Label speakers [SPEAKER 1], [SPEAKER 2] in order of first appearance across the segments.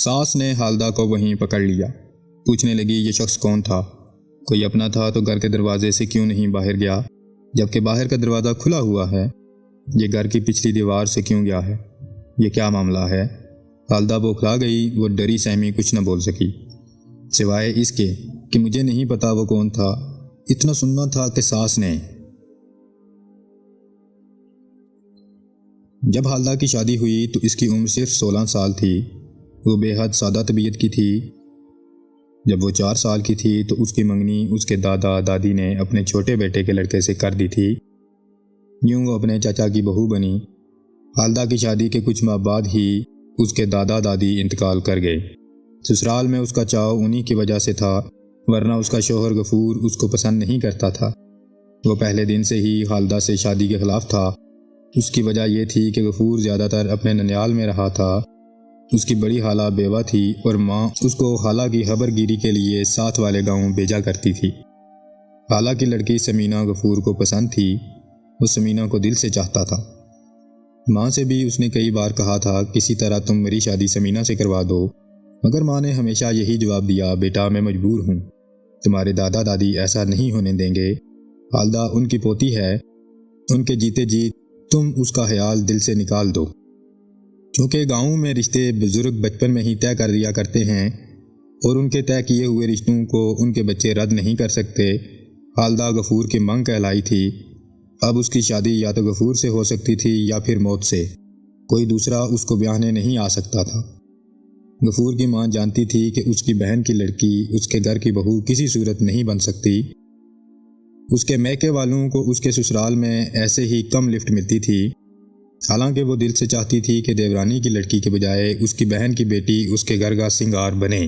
[SPEAKER 1] ساس نے حالدہ کو وہیں پکڑ لیا۔ پوچھنے لگی یہ شخص کون تھا؟ کوئی اپنا تھا تو گھر کے دروازے سے کیوں نہیں باہر گیا جبکہ باہر کا دروازہ کھلا ہوا ہے؟ یہ گھر کی پچھلی دیوار سے کیوں گیا ہے؟ یہ کیا معاملہ ہے؟ حالدہ بوکھلا گئی۔ وہ ڈری سہمی کچھ نہ بول سکی سوائے اس کے کہ مجھے نہیں پتا وہ کون تھا۔ اتنا سننا تھا کہ ساس نے۔ جب حالدہ کی شادی ہوئی تو اس کی عمر صرف 16 سال تھی۔ وہ بے حد سادہ طبیعت کی تھی۔ جب وہ 4 سال کی تھی تو اس کی منگنی اس کے دادا دادی نے اپنے چھوٹے بیٹے کے لڑکے سے کر دی تھی۔ یوں وہ اپنے چچا کی بہو بنی۔ حالدہ کی شادی کے کچھ ماہ بعد ہی اس کے دادا دادی انتقال کر گئے۔ سسرال میں اس کا چاؤ انہی کی وجہ سے تھا، ورنہ اس کا شوہر غفور اس کو پسند نہیں کرتا تھا۔ وہ پہلے دن سے ہی حالدہ سے شادی کے خلاف تھا۔ اس کی وجہ یہ تھی کہ غفور زیادہ تر اپنے ننیال میں رہا تھا۔ اس کی بڑی خالہ بیوہ تھی اور ماں اس کو خالہ کی خبر گیری کے لیے ساتھ والے گاؤں بھیجا کرتی تھی۔ خالہ کی لڑکی سمینہ غفور کو پسند تھی۔ وہ سمینہ کو دل سے چاہتا تھا۔ ماں سے بھی اس نے کئی بار کہا تھا کسی طرح تم میری شادی سمینہ سے کروا دو، مگر ماں نے ہمیشہ یہی جواب دیا بیٹا میں مجبور ہوں، تمہارے دادا دادی ایسا نہیں ہونے دیں گے۔ حالدہ ان کی پوتی ہے، ان کے جیتے جی تم اس کا خیال دل سے نکال دو۔ چونکہ گاؤں میں رشتے بزرگ بچپن میں ہی طے کر دیا کرتے ہیں اور ان کے طے کیے ہوئے رشتوں کو ان کے بچے رد نہیں کر سکتے۔ حالدہ غفور کی منگ کہلائی تھی۔ اب اس کی شادی یا تو غفور سے ہو سکتی تھی یا پھر موت سے۔ کوئی دوسرا اس کو بیاہنے نہیں آ سکتا تھا۔ غفور کی ماں جانتی تھی کہ اس کی بہن کی لڑکی اس کے گھر کی بہو کسی صورت نہیں بن سکتی۔ اس کے میکے والوں کو اس کے سسرال میں ایسے ہی کم لفٹ ملتی تھی۔ حالانکہ وہ دل سے چاہتی تھی کہ دیورانی کی لڑکی کے بجائے اس کی بہن کی بیٹی اس کے گھر کا سنگار بنے،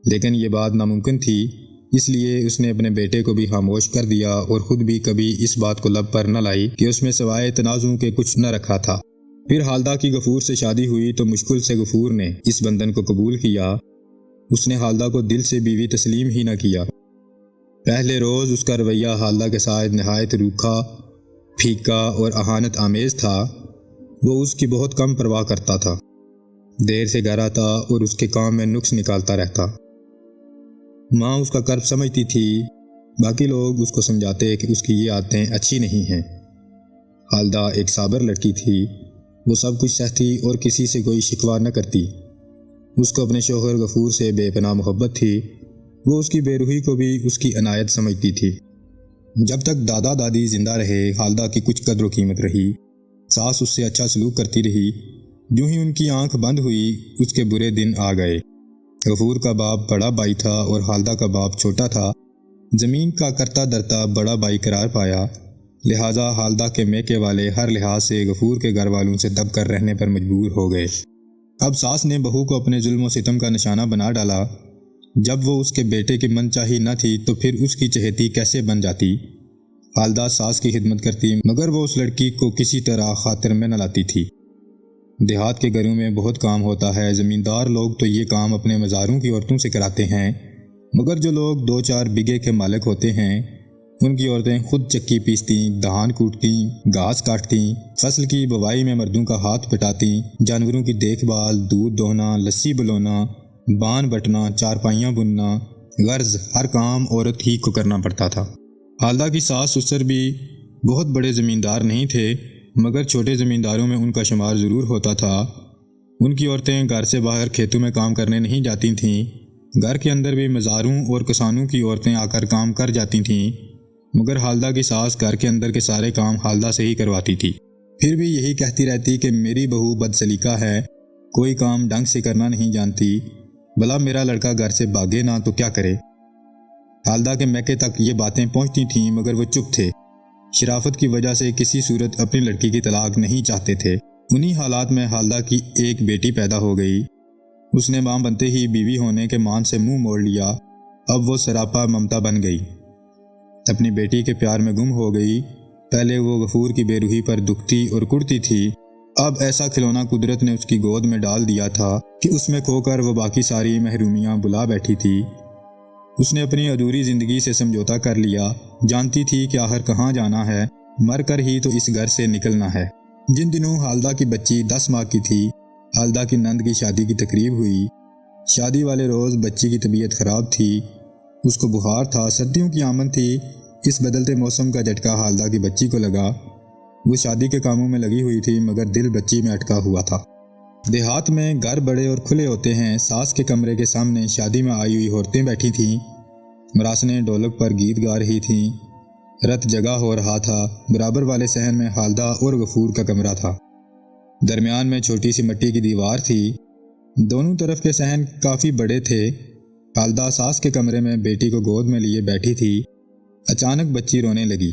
[SPEAKER 1] لیکن یہ بات ناممکن تھی۔ اس لیے اس نے اپنے بیٹے کو بھی خاموش کر دیا اور خود بھی کبھی اس بات کو لب پر نہ لائی کہ اس میں سوائے تنازع کے کچھ نہ رکھا تھا۔ پھر حالدہ کی غفور سے شادی ہوئی تو مشکل سے غفور نے اس بندھن کو قبول کیا۔ اس نے حالدہ کو دل سے بیوی تسلیم ہی نہ کیا۔ پہلے روز اس کا رویہ حالدہ کے ساتھ نہایت روکھا، پھیکا اور اہانت آمیز تھا۔ وہ اس کی بہت کم پرواہ کرتا تھا، دیر سے گھر آتا اور اس کے کام میں نقص نکالتا رہتا۔ ماں اس کا کرب سمجھتی تھی، باقی لوگ اس کو سمجھاتے کہ اس کی یہ عادتیں اچھی نہیں ہیں۔ حالدہ ایک صابر لڑکی تھی۔ وہ سب کچھ سہتی اور کسی سے کوئی شکوہ نہ کرتی۔ اس کو اپنے شوہر غفور سے بے پناہ محبت تھی۔ وہ اس کی بے روحی کو بھی اس کی عنایت سمجھتی تھی۔ جب تک دادا دادی زندہ رہے حالدہ کی کچھ قدر و قیمت رہی۔ ساس اس سے اچھا سلوک کرتی رہی۔ جو ہی ان کی آنکھ بند ہوئی اس کے برے دن آ گئے۔ غفور کا باپ بڑا بھائی تھا اور حالدہ کا باپ چھوٹا تھا۔ زمین کا کرتا درتا بڑا بھائی قرار پایا، لہٰذا حالدہ کے میکے والے ہر لحاظ سے غفور کے گھر والوں سے دب کر رہنے پر مجبور ہو گئے۔ اب ساس نے بہو کو اپنے ظلم و ستم کا نشانہ بنا ڈالا۔ جب وہ اس کے بیٹے کی من چاہی نہ تھی تو پھر اس کی چہیتی کیسے بن جاتی؟ حالدہ ساس کی خدمت کرتی مگر وہ اس لڑکی کو کسی طرح خاطر میں نہ لاتی تھی۔ دیہات کے گھروں میں بہت کام ہوتا ہے۔ زمیندار لوگ تو یہ کام اپنے مزاروں کی عورتوں سے کراتے ہیں، مگر جو لوگ 2-4 بیگھے کے مالک ہوتے ہیں ان کی عورتیں خود چکی پیستیں، دھان کوٹتیں، گھاس کاٹتیں، فصل کی بوائی میں مردوں کا ہاتھ پٹاتیں، جانوروں کی دیکھ بھال، دودھ دوہنا، لسی بلونا، بان بٹنا، چارپائیاں بننا، غرض ہر کام عورت ہی کو کرنا پڑتا تھا۔ حالدہ کی ساس سسر بھی بہت بڑے زمیندار نہیں تھے، مگر چھوٹے زمینداروں میں ان کا شمار ضرور ہوتا تھا۔ ان کی عورتیں گھر سے باہر کھیتوں میں کام کرنے نہیں جاتی تھیں۔ گھر کے اندر بھی مزاروں اور کسانوں کی عورتیں آ کر کام کر جاتی تھیں، مگر حالدہ کی ساس گھر کے اندر کے سارے کام حالدہ سے ہی کرواتی تھی۔ پھر بھی یہی کہتی رہتی کہ میری بہو بد سلیقہ ہے، کوئی کام ڈھنگ سے کرنا نہیں جانتی، بھلا میرا لڑکا گھر سے بھاگے نہ تو کیا کرے۔ حالدہ کے میکے تک یہ باتیں پہنچتی تھیں مگر وہ چپ تھے۔ شرافت کی وجہ سے کسی صورت اپنی لڑکی کی طلاق نہیں چاہتے تھے۔ انہی حالات میں حالدہ کی ایک بیٹی پیدا ہو گئی۔ اس نے ماں بنتے ہی بیوی ہونے کے مان سے منہ موڑ لیا۔ اب وہ سراپا ممتا بن گئی، اپنی بیٹی کے پیار میں گم ہو گئی۔ پہلے وہ غفور کی بے روحی پر دکھتی اور کڑتی تھی، اب ایسا کھلونا قدرت نے اس کی گود میں ڈال دیا تھا کہ اس میں کھو کر وہ باقی ساری محرومیاں بلا بیٹھی تھی۔ اس نے اپنی ادھوری زندگی سے سمجھوتا کر لیا، جانتی تھی کہ آخر کہاں جانا ہے، مر کر ہی تو اس گھر سے نکلنا ہے۔ جن دنوں حالدہ کی بچی 10 ماہ کی تھی، حالدہ کی نند کی شادی کی تقریب ہوئی۔ شادی والے روز بچی کی طبیعت خراب تھی، اس کو بخار تھا، سردیوں کی آمد تھی۔ اس بدلتے موسم کا جھٹکا حالدہ کی بچی کو لگا۔ وہ شادی کے کاموں میں لگی ہوئی تھی مگر دل بچی میں اٹکا ہوا تھا۔ دیہات میں گھر بڑے اور کھلے ہوتے ہیں۔ ساس کے کمرے کے سامنے شادی میں آئی ہوئی عورتیں بیٹھی تھیں، مراسنیں ڈھولک پر گیت گا رہی تھیں۔ رت جگہ ہو رہا تھا۔ برابر والے صحن میں حالدہ اور غفور کا کمرہ تھا۔ درمیان میں چھوٹی سی مٹی کی دیوار تھی۔ دونوں طرف کے صحن کافی بڑے تھے۔ حالدہ ساس کے کمرے میں بیٹی کو گود میں لیے بیٹھی تھی۔ اچانک بچی رونے لگی۔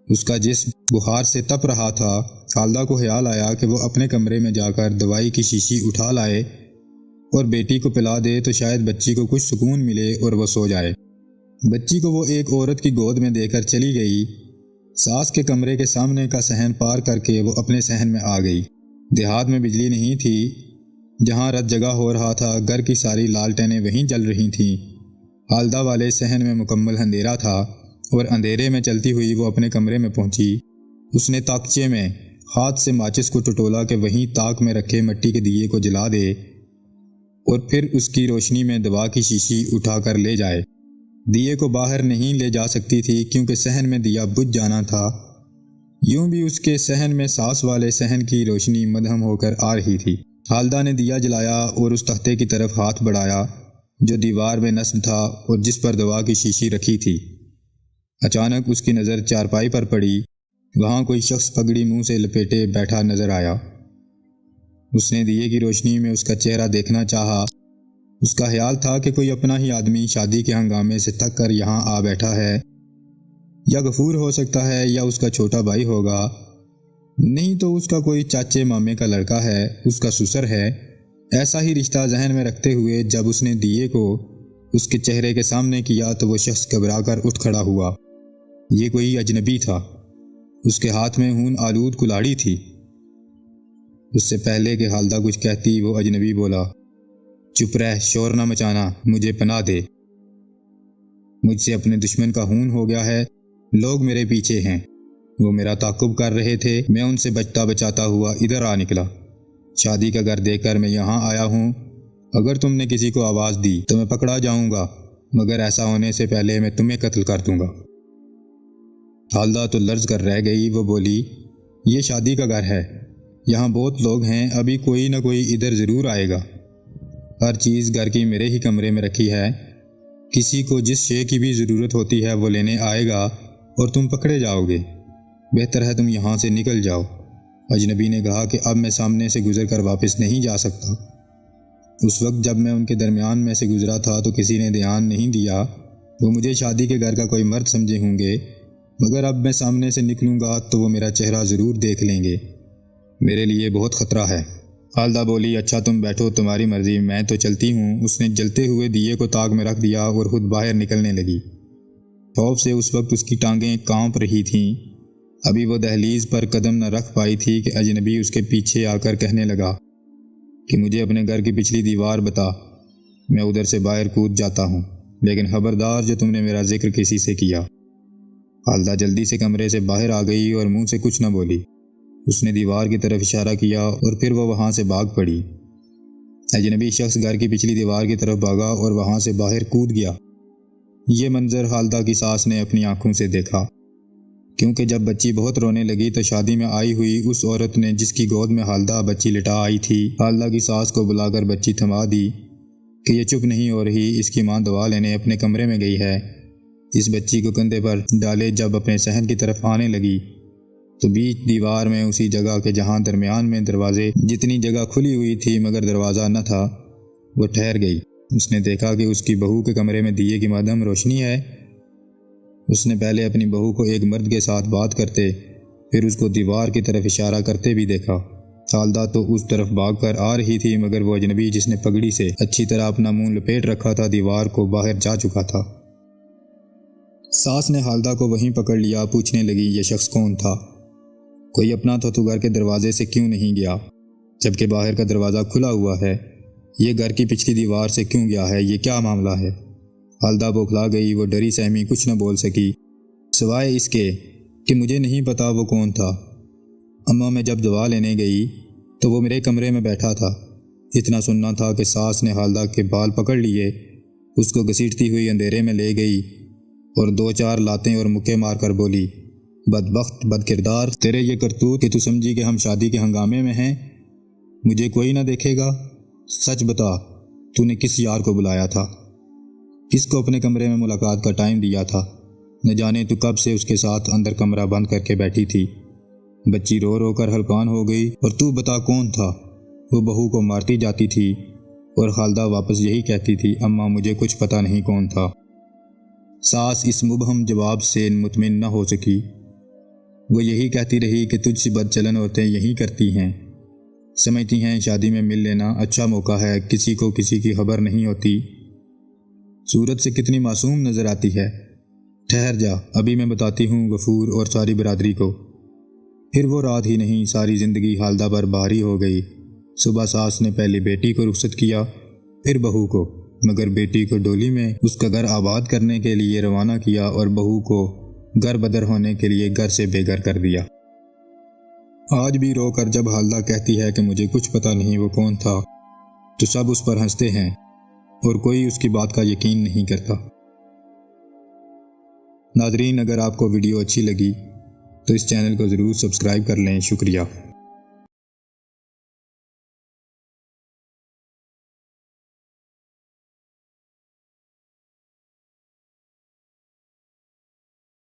[SPEAKER 1] اس کا جسم بخار سے تپ رہا تھا۔ حالدہ کو خیال آیا کہ وہ اپنے کمرے میں جا کر دوائی کی شیشی اٹھا لائے اور بیٹی کو پلا دے تو شاید بچی کو کچھ سکون ملے اور وہ سو جائے۔ بچی کو وہ ایک عورت کی گود میں دے کر چلی گئی۔ ساس کے کمرے کے سامنے کا صحن پار کر کے وہ اپنے صحن میں آ گئی۔ دیہات میں بجلی نہیں تھی۔ جہاں رت جگہ ہو رہا تھا گھر کی ساری لالٹینیں وہیں جل رہی تھیں۔ حالدہ والے صحن میں مکمل اندھیرا تھا اور اندھیرے میں چلتی ہوئی وہ اپنے کمرے میں پہنچی۔ اس نے طاقچے میں ہاتھ سے ماچس کو ٹٹولا کہ وہیں طاق میں رکھے مٹی کے دیے کو جلا دے اور پھر اس کی روشنی میں دوا کی شیشی اٹھا کر لے جائے۔ دیے کو باہر نہیں لے جا سکتی تھی کیونکہ صحن میں دیا بجھ جانا تھا۔ یوں بھی اس کے صحن میں ساس والے صحن کی روشنی مدھم ہو کر آ رہی تھی۔ حالدہ نے دیا جلایا اور اس تختے کی طرف ہاتھ بڑھایا جو دیوار میں نصب تھا اور جس پر دوا کی شیشی رکھی تھی۔ اچانک اس کی نظر چارپائی پر پڑی۔ وہاں کوئی شخص پگڑی منہ سے لپیٹے بیٹھا نظر آیا۔ اس نے دیے کی روشنی میں اس کا چہرہ دیکھنا چاہا۔ اس کا خیال تھا کہ کوئی اپنا ہی آدمی شادی کے ہنگامے سے تھک کر یہاں آ بیٹھا ہے، یا غفور ہو سکتا ہے یا اس کا چھوٹا بھائی ہوگا، نہیں تو اس کا کوئی چاچے مامے کا لڑکا ہے، اس کا سسر ہے۔ ایسا ہی رشتہ ذہن میں رکھتے ہوئے جب اس نے دیے کو اس کے چہرے کے سامنے کیا تو وہ شخص گھبرا کر اٹھ کھڑا ہوا۔ یہ کوئی اجنبی تھا۔ اس کے ہاتھ میں خون آلود کلاڑی تھی۔ اس سے پہلے کہ حالدہ کچھ کہتی وہ اجنبی بولا، چپ رہ، شور نہ مچانا، مجھے پناہ دے۔ مجھ سے اپنے دشمن کا خون ہو گیا ہے، لوگ میرے پیچھے ہیں، وہ میرا تعاقب کر رہے تھے، میں ان سے بچتا بچاتا ہوا ادھر آ نکلا۔ شادی کا گھر دیکھ کر میں یہاں آیا ہوں۔ اگر تم نے کسی کو آواز دی تو میں پکڑا جاؤں گا، مگر ایسا ہونے سے پہلے میں تمہیں قتل کر دوں گا۔ حالدہ تو لرز کر رہ گئی۔ وہ بولی، یہ شادی کا گھر ہے، یہاں بہت لوگ ہیں، ابھی کوئی نہ کوئی ادھر ضرور آئے گا۔ ہر چیز گھر کی میرے ہی کمرے میں رکھی ہے، کسی کو جس شے کی بھی ضرورت ہوتی ہے وہ لینے آئے گا اور تم پکڑے جاؤ گے۔ بہتر ہے تم یہاں سے نکل جاؤ۔ اجنبی نے کہا کہ اب میں سامنے سے گزر کر واپس نہیں جا سکتا۔ اس وقت جب میں ان کے درمیان میں سے گزرا تھا تو کسی نے دھیان نہیں دیا، وہ مجھے شادی کے گھر کا کوئی مرد سمجھے ہوں گے، مگر اب میں سامنے سے نکلوں گا تو وہ میرا چہرہ ضرور دیکھ لیں گے۔ میرے لیے بہت خطرہ ہے۔ حالدہ بولی، اچھا تم بیٹھو، تمہاری مرضی، میں تو چلتی ہوں۔ اس نے جلتے ہوئے دیے کو طاق میں رکھ دیا اور خود باہر نکلنے لگی۔ خوف سے اس وقت اس کی ٹانگیں کانپ رہی تھیں۔ ابھی وہ دہلیز پر قدم نہ رکھ پائی تھی کہ اجنبی اس کے پیچھے آ کر کہنے لگا کہ مجھے اپنے گھر کی پچھلی دیوار بتا، میں ادھر سے باہر کود جاتا ہوں، لیکن خبردار جو تم نے میرا ذکر کسی سے کیا۔ حالدہ جلدی سے کمرے سے باہر آ گئی اور منہ سے کچھ نہ بولی۔ اس نے دیوار کی طرف اشارہ کیا اور پھر وہ وہاں سے بھاگ پڑی۔ اجنبی شخص گھر کی پچھلی دیوار کی طرف بھاگا اور وہاں سے باہر کود گیا۔ یہ منظر حالدہ کی ساس نے اپنی آنکھوں سے دیکھا، کیونکہ جب بچی بہت رونے لگی تو شادی میں آئی ہوئی اس عورت نے جس کی گود میں حالدہ بچی لٹا آئی تھی، حالدہ کی ساس کو بلا کر بچی تھما دی کہ یہ چپ نہیں ہو رہی، اس کی ماں دوا لینے اپنے کمرے میں گئی ہے۔ اس بچی کو کندھے پر ڈالے جب اپنے صحن کی طرف آنے لگی تو بیچ دیوار میں اسی جگہ کے جہاں درمیان میں دروازے جتنی جگہ کھلی ہوئی تھی مگر دروازہ نہ تھا، وہ ٹھہر گئی۔ اس نے دیکھا کہ اس کی بہو کے کمرے میں دیے کی مدھم روشنی ہے۔ اس نے پہلے اپنی بہو کو ایک مرد کے ساتھ بات کرتے، پھر اس کو دیوار کی طرف اشارہ کرتے بھی دیکھا۔ حالدہ تو اس طرف بھاگ کر آ رہی تھی مگر وہ اجنبی جس نے پگڑی سے اچھی طرح اپنا منہ لپیٹ رکھا تھا دیوار کو باہر جا چکا تھا۔ ساس نے حالدہ کو وہیں پکڑ لیا، پوچھنے لگی یہ شخص کون تھا؟ کوئی اپنا تھا تو گھر کے دروازے سے کیوں نہیں گیا جبکہ باہر کا دروازہ کھلا ہوا ہے؟ یہ گھر کی پچھلی دیوار سے کیوں گیا ہے؟ یہ کیا معاملہ ہے؟ حالدہ بوکھلا گئی۔ وہ ڈری سہمی کچھ نہ بول سکی سوائے اس کے کہ مجھے نہیں پتا وہ کون تھا۔ اماں میں جب دوا لینے گئی تو وہ میرے کمرے میں بیٹھا تھا، اتنا سننا تھا کہ ساس نے خالدہ کے بال پکڑ لیے، اس کو گھسیٹتی ہوئی اندھیرے میں لے گئی اور 2-4 لاتیں اور مکے مار کر بولی، بدبخت، بد کردار، تیرے یہ کرتوت کہ تو سمجھی کہ ہم شادی کے ہنگامے میں ہیں، مجھے کوئی نہ دیکھے گا۔ سچ بتا، تو نے کس یار کو بلایا تھا؟ کس کو اپنے کمرے میں ملاقات کا ٹائم دیا تھا؟ نہ جانے تو کب سے اس کے ساتھ اندر کمرہ بند کر کے بیٹھی تھی۔ بچی رو رو کر ہلکان ہو گئی۔ اور تو بتا کون تھا؟ وہ بہو کو مارتی جاتی تھی اور خالدہ واپس یہی کہتی تھی، اماں مجھے کچھ پتہ نہیں کون تھا۔ ساس اس مبہم جواب سے مطمئن نہ ہو سکی۔ وہ یہی کہتی رہی کہ تجھ سی بد چلن عورتیں یہی کرتی ہیں، سمجھتی ہیں شادی میں مل لینا اچھا موقع ہے، کسی کو کسی کی خبر نہیں ہوتی۔ صورت سے کتنی معصوم نظر آتی ہے۔ ٹھہر جا، ابھی میں بتاتی ہوں غفور اور ساری برادری کو۔ پھر وہ رات ہی نہیں، ساری زندگی خالدہ پر بھاری ہو گئی۔ صبح ساس نے پہلے بیٹی کو رخصت کیا، پھر بہو کو، مگر بیٹی کو ڈولی میں اس کا گھر آباد کرنے کے لیے روانہ کیا اور بہو کو گھر بدر ہونے کے لیے گھر سے بے گھر کر دیا۔ آج بھی رو کر جب خالدہ کہتی ہے کہ مجھے کچھ پتہ نہیں وہ کون تھا، تو سب اس پر ہنستے ہیں اور کوئی اس کی بات کا یقین نہیں کرتا۔ ناظرین، اگر آپ کو ویڈیو اچھی لگی تو اس چینل کو ضرور سبسکرائب کر لیں۔ شکریہ۔